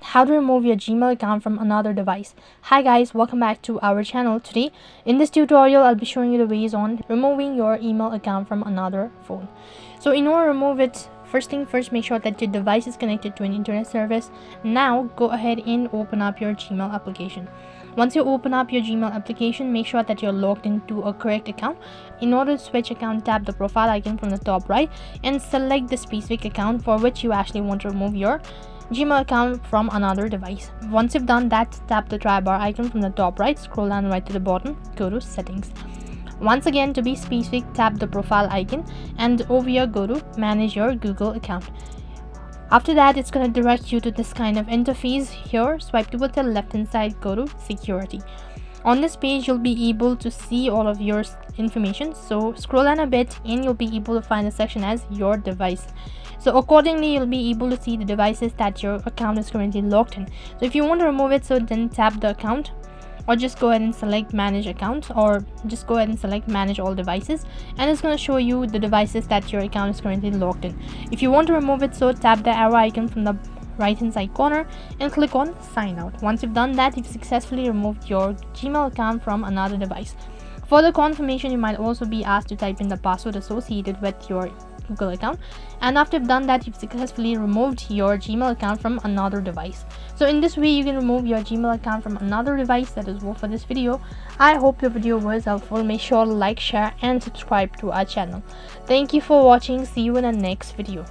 how to remove your Gmail account from another device. Hi guys, welcome back to our channel. Today in this tutorial I'll be showing you the ways on removing your email account from another phone. So in order to remove it, first thing first, make sure that your device is connected to an internet service. Now go ahead and open up your Gmail application. Once you open up your Gmail application, make sure that you're logged into a correct account. In order to switch account, tap the profile icon from the top right and select the specific account for which you actually want to remove your Gmail account from another device. Once you've done that, tap the try bar icon from the top right, scroll down right to the bottom, go to settings. Once again, to be specific, tap the profile icon and over here go to manage your Google account. After that, it's going to direct you to this kind of interface. Here, swipe towards the left hand side, go to security. On this page, you'll be able to see all of your information. So scroll down a bit and you'll be able to find a section as your device. So accordingly, you'll be able to see the devices that your account is currently logged in. So if you want to remove it, so then tap the account, or just go ahead and select manage account, or just go ahead and select manage all devices, and it's going to show you the devices that your account is currently logged in. If you want to remove it, so tap the arrow icon from the right hand side corner and click on sign out. Once you've done that, you've successfully removed your Gmail account from another device. For the confirmation, you might also be asked to type in the password associated with your Google account, and after you've done that, you've successfully removed your Gmail account from another device. So in this way, you can remove your Gmail account from another device. That is all for this video. I hope the video was helpful. Make sure to like, share and subscribe to our channel. Thank you for watching. See you in the next video.